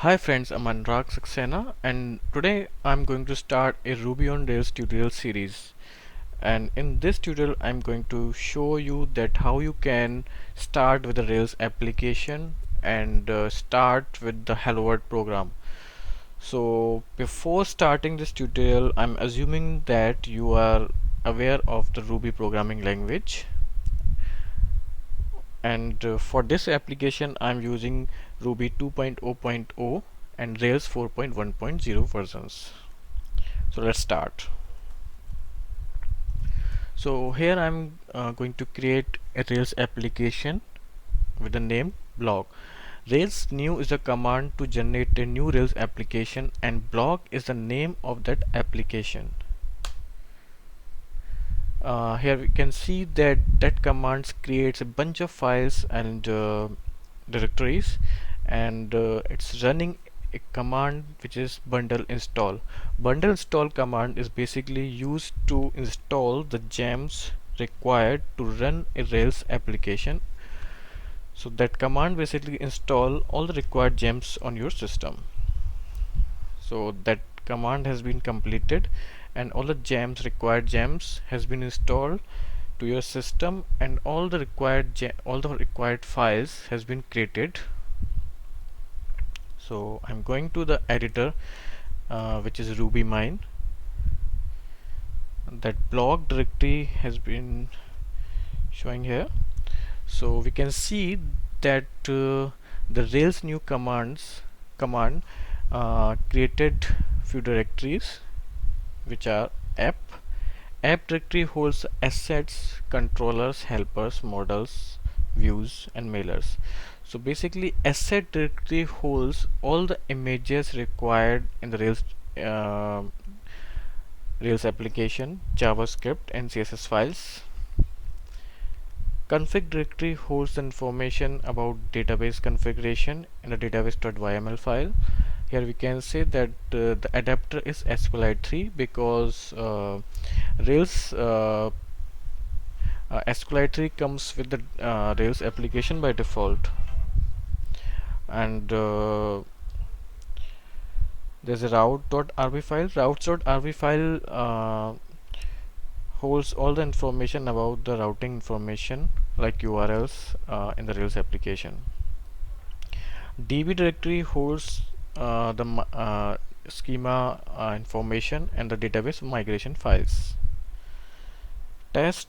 Hi friends, I'm Anurag Saxena and today I'm going to start a Ruby on Rails tutorial series. And in this tutorial I'm going to show you that how you can start with a Rails application and start with the Hello World program. So before starting this tutorial, I'm assuming that you are aware of the Ruby programming language, and for this application I'm using Ruby 2.0.0 and Rails 4.1.0 versions. So let's start. So here I'm going to create a Rails application with the name blog. Rails new is a command to generate a new Rails application, and blog is the name of that application. Here we can see that command creates a bunch of files and directories, and it's running a command which is bundle install. Bundle install command is basically used to install the gems required to run a Rails application. So that command basically install all the required gems on your system. So that command has been completed and all the required gems has been installed to your system, and all the required files has been created. So I'm going to the editor, which is RubyMine. That blog directory has been showing here. So we can see that the Rails new command created few directories which are app directory holds assets, controllers, helpers, models, views and mailers. So basically asset directory holds all the images required in the uh, Rails application, JavaScript and CSS files. Config directory holds information about database configuration in a database.yml file. Here we can say that the adapter is SQLite3 because Rails SQLite3 comes with the Rails application by default. And there's a route.rb file. Routes.rb file holds all the information about the routing information like URLs in the Rails application. DB directory holds the schema information and the database migration files. Test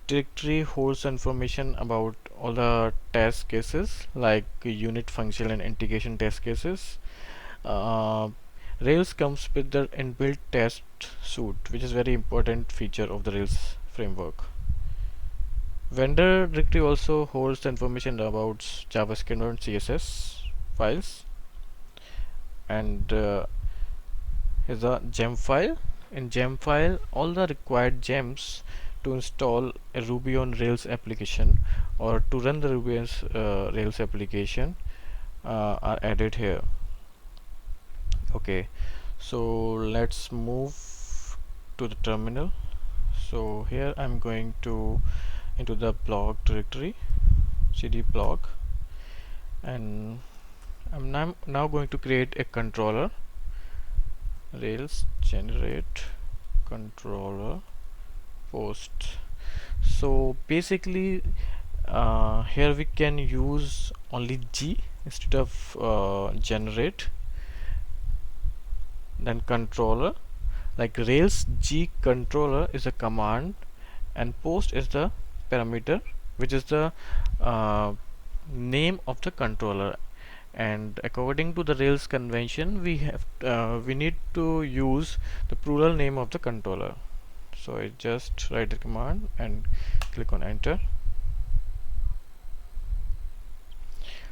directory holds information about all the test cases like unit, function and integration test cases. Rails comes with the inbuilt test suite, which is very important feature of the Rails framework. Vendor directory also holds the information about JavaScript and CSS files. And here's a gem file. In gem file, all the required gems to install a Ruby on Rails application or to run the Ruby on Rails application are added here. Okay, so let's move to the terminal. So here I'm going to into the blog directory, cd blog, and I'm now going to create a controller. Rails generate controller post. So basically here we can use only G instead of generate, then controller. Like Rails G controller is a command and post is the parameter, which is the name of the controller. And according to the Rails convention, we need to use the plural name of the controller. So I just write the command and click on enter.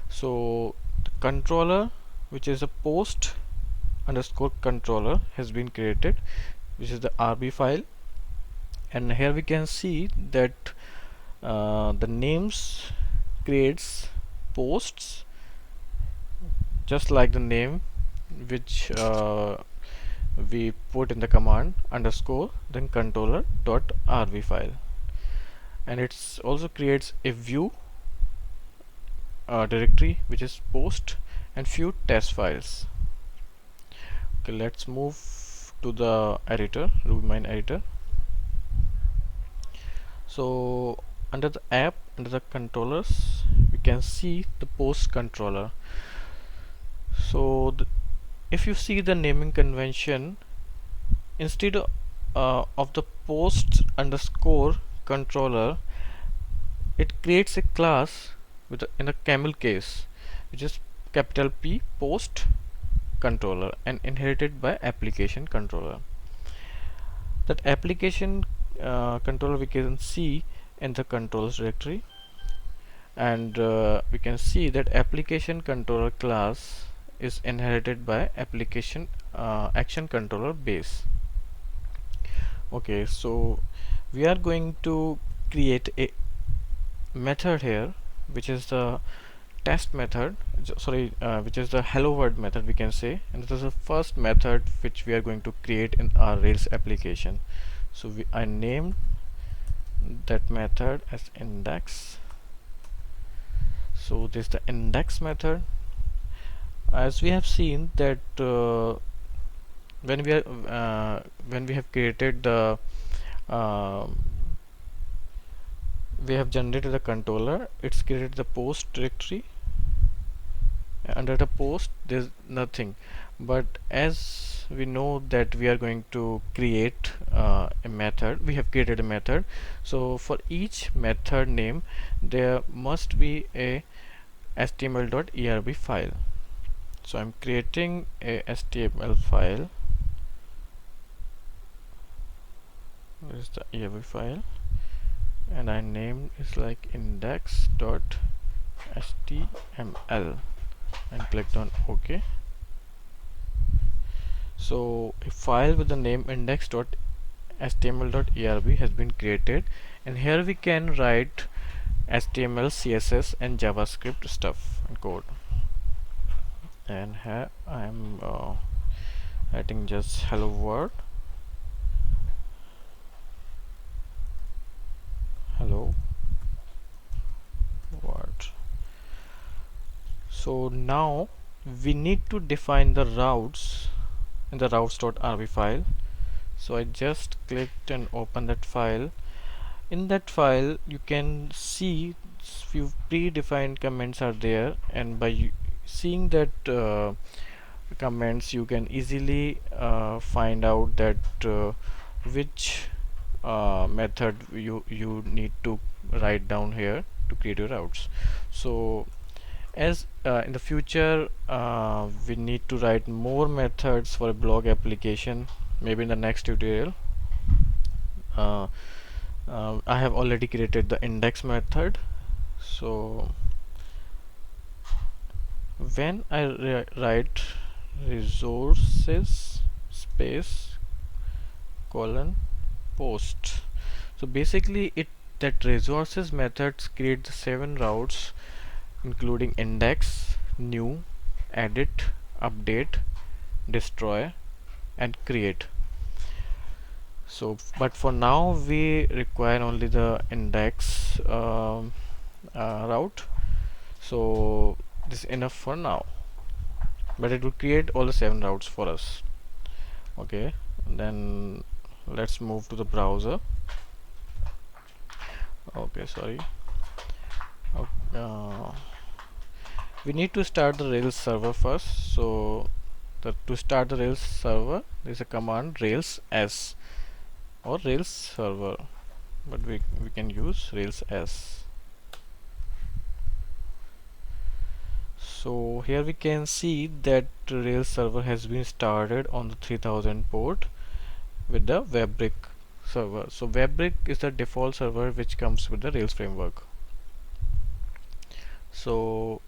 So the controller, which is a post underscore controller, has been created, which is the RB file. And here we can see that the names creates posts just like the name which we put in the command underscore then controller dot rb file, and it's also creates a view directory which is post and few test files. Okay, let's move to the editor, RubyMine editor. So under the app, under the controllers, we can see the post controller. So if you see the naming convention, instead of the post underscore controller, it creates a class with in a camel case, which is capital P post controller and inherited by application controller. That application controller we can see in the controls directory, and we can see that application controller class is inherited by application action controller base. Okay, so we are going to create a method here, which is the test method, which is the hello world method, we can say, and this is the first method which we are going to create in our Rails application. So I named that method as index. So this is the index method. As we have seen that when we have created the we have generated the controller, it's created the post directory. Under the post there's nothing, but as we know that we are going to create a method, we have created a method. So for each method name there must be a html.erb file. So I'm creating a html file. This is the erb file, and I named is like index.html and clicked on OK. So a file with the name index.html.erb has been created, and here we can write HTML, CSS and JavaScript stuff and code. And here I am writing just hello world, hello world. So now we need to define the routes in the routes.rb file. So I just clicked and opened that file. In that file you can see few predefined comments are there, and by seeing that comments you can easily find out that which method you need to write down here to create your routes. So as in the future we need to write more methods for a blog application, maybe in the next tutorial. I have already created the index method. So when I write resources space colon post, so basically that resources methods create the 7 routes, including index, new, edit, update, destroy and create. So but for now we require only the index route, so this is enough for now, but it will create all the 7 routes for us. Okay, then let's move to the browser. Okay, sorry. We need to start the Rails server first. So to start the Rails server there is a command Rails s or Rails server, but we can use Rails s. So here we can see that Rails server has been started on the 3000 port with the Fabric server. So Fabric is the default server which comes with the Rails framework. So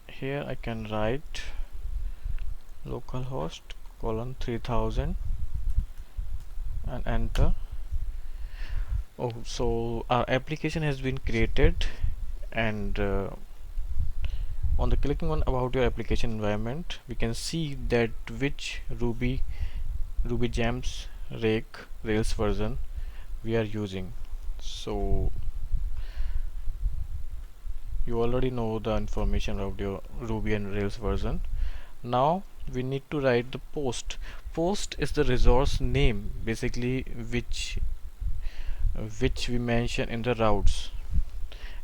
here I can write localhost colon 3000 and enter. Oh, so our application has been created, and on the clicking on about your application environment we can see that which Ruby gems rake Rails version we are using. So you already know the information of your Ruby and Rails version. Now we need to write the post. Post is the resource name, basically, which we mention in the routes.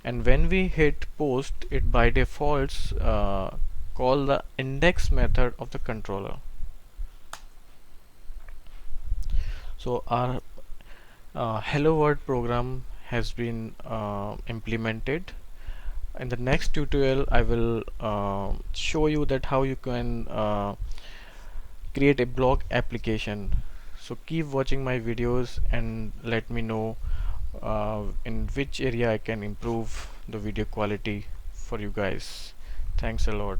And when we hit post, it by default call the index method of the controller. So our hello world program has been implemented. In the next tutorial I will show you that how you can create a blog application. So keep watching my videos and let me know in which area I can improve the video quality for you guys. Thanks a lot.